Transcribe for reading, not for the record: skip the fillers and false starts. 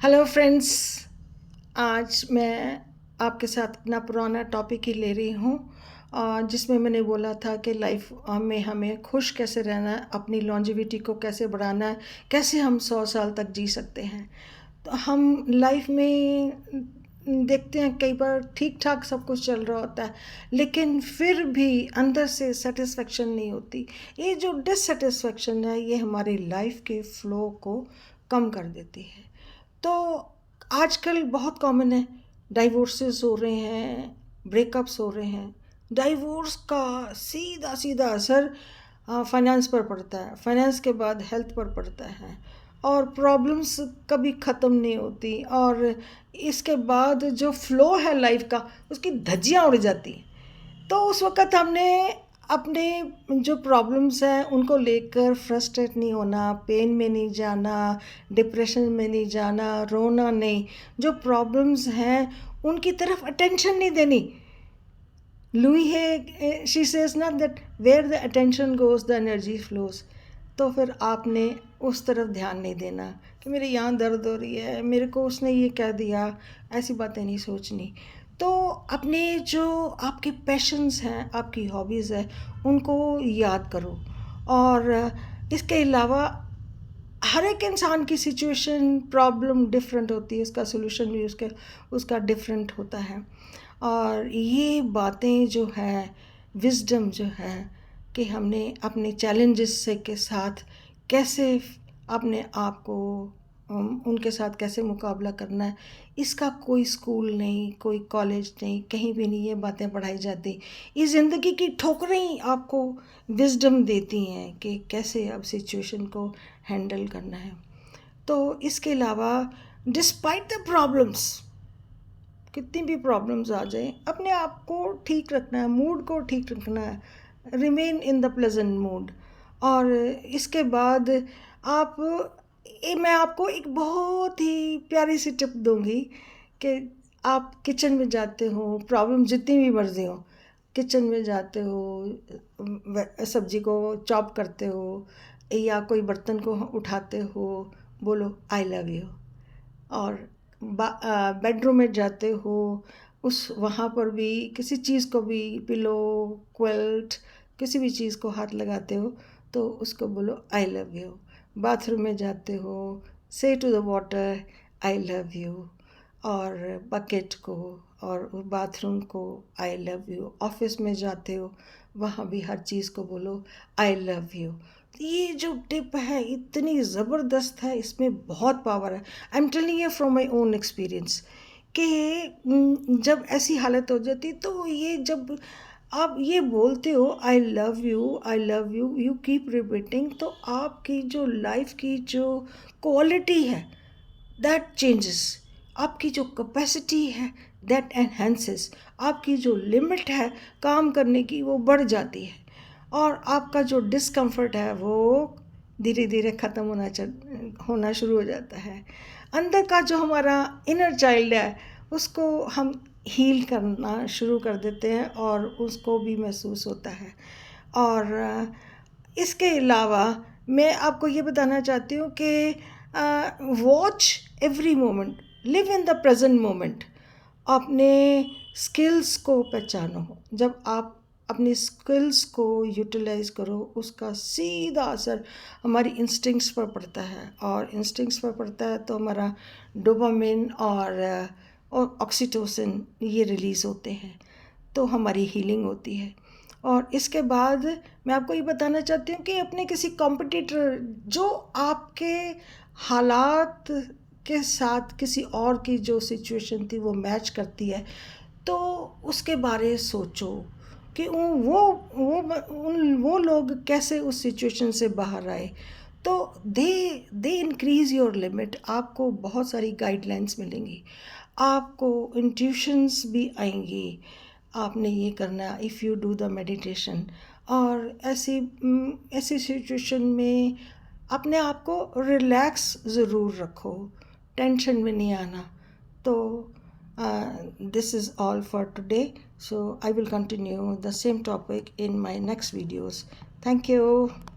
Hello friends. आज मैं आपके साथ अपना पुराना टॉपिक ही ले रही हूँ जिसमें मैंने बोला था कि लाइफ में हमें खुश कैसे रहना है, अपनी लॉन्जेविटी को कैसे बढ़ाना है, कैसे हम 100 साल तक जी सकते हैं। तो हम लाइफ में देखते हैं कई बार ठीक ठाक सब कुछ चल रहा होता है, लेकिन फिर भी अंदर से सेटिस्फेक्शन नहीं होती। ये जो डिससेटिस्फेक्शन है ये हमारी लाइफ के फ्लो को कम कर देती है। तो आजकल बहुत कॉमन है, डाइवोर्सेस हो रहे हैं, ब्रेकअप्स हो रहे हैं। डाइवोर्स का सीधा सीधा असर फाइनेंस पर पड़ता है, फाइनेंस के बाद हेल्थ पर पड़ता है, और प्रॉब्लम्स कभी ख़त्म नहीं होती, और इसके बाद जो फ्लो है लाइफ का उसकी धज्जियाँ उड़ जाती हैं। तो उस वक़्त हमने अपने जो प्रॉब्लम्स हैं उनको लेकर फ्रस्ट्रेट नहीं होना, पेन में नहीं जाना, डिप्रेशन में नहीं जाना, रोना नहीं। जो प्रॉब्लम्स हैं उनकी तरफ अटेंशन नहीं देनी। लुई है, शी सेज ना that where the attention goes the energy flows. तो फिर आपने उस तरफ ध्यान नहीं देना कि मेरे यहाँ दर्द हो रही है, मेरे को उसने ये कह दिया, ऐसी बातें नहीं सोचनी। तो अपने जो आपके पैशंस हैं, आपकी हॉबीज़ है, उनको याद करो। और इसके अलावा हर एक इंसान की सिचुएशन प्रॉब्लम डिफरेंट होती है, उसका सोल्यूशन भी उसका डिफरेंट होता है। और ये बातें जो है, विजडम जो है कि हमने अपने चैलेंजेस से के साथ कैसे अपने आप को उनके साथ कैसे मुकाबला करना है, इसका कोई स्कूल नहीं, कोई कॉलेज नहीं, कहीं भी नहीं ये बातें पढ़ाई जाती। ये ज़िंदगी की ठोकरें ही आपको विजडम देती हैं कि कैसे अब सिचुएशन को हैंडल करना है। तो इसके अलावा डिस्पाइट द प्रॉब्लम्स, कितनी भी प्रॉब्लम्स आ जाएं, अपने आप को ठीक रखना है, मूड को ठीक रखना है, remain in the pleasant mood. और इसके बाद आप मैं आपको एक बहुत ही प्यारी सी टिप दूंगी कि आप किचन में जाते हो, प्रॉब्लम जितनी भी मर्जी हो, किचन में जाते हो, सब्जी को चॉप करते हो या कोई बर्तन को उठाते हो, बोलो आई लव यू। और बेडरूम में जाते हो, उस वहाँ पर भी किसी चीज़ को भी, पिलो, क्विल्ट, किसी भी चीज़ को हाथ लगाते हो तो उसको बोलो आई लव यू। बाथरूम में जाते हो, say to the water I love you, और बकेट को और बाथरूम को आई लव यू। ऑफिस में जाते हो, वहाँ भी हर चीज़ को बोलो आई लव यू। ये जो टिप है इतनी ज़बरदस्त है, इसमें बहुत पावर है। I am telling you from my own experience कि जब ऐसी हालत हो जाती तो ये जब आप ये बोलते हो आई love you, I love you, you keep repeating, तो आपकी जो लाइफ की जो क्वालिटी है दैट चेंजेस। आपकी जो कैपेसिटी है दैट एनहेंसेस। आपकी जो लिमिट है काम करने की वो बढ़ जाती है, और आपका जो डिस्कम्फर्ट है वो धीरे धीरे ख़त्म होना शुरू हो जाता है। अंदर का जो हमारा इनर चाइल्ड है उसको हम हील करना शुरू कर देते हैं और उसको भी महसूस होता है। और इसके अलावा मैं आपको ये बताना चाहती हूँ कि watch every moment, live in the present moment. अपने स्किल्स को पहचानो। जब आप अपनी स्किल्स को यूटिलाइज करो, उसका सीधा असर हमारी इंस्टिंक्ट्स पर पड़ता है, और इंस्टिंक्ट्स पर पड़ता है तो हमारा डोपामिन और ऑक्सीटोसिन ये रिलीज़ होते हैं, तो हमारी हीलिंग होती है। और इसके बाद मैं आपको ये बताना चाहती हूँ कि अपने किसी कॉम्पिटिटर जो आपके हालात के साथ किसी और की जो सिचुएशन थी वो मैच करती है, तो उसके बारे सोचो कि वो लोग कैसे उस सिचुएशन से बाहर आए। तो दे इंक्रीज़ योर लिमिट। आपको बहुत सारी गाइडलाइंस मिलेंगी, आपको इंट्यूशंस भी आएंगी, आपने ये करना if you do the meditation. और ऐसी सिचुएशन में अपने आप को रिलैक्स ज़रूर रखो, टेंशन में नहीं आना। तो this is all for today, so I will continue the same topic in my next videos. Thank you.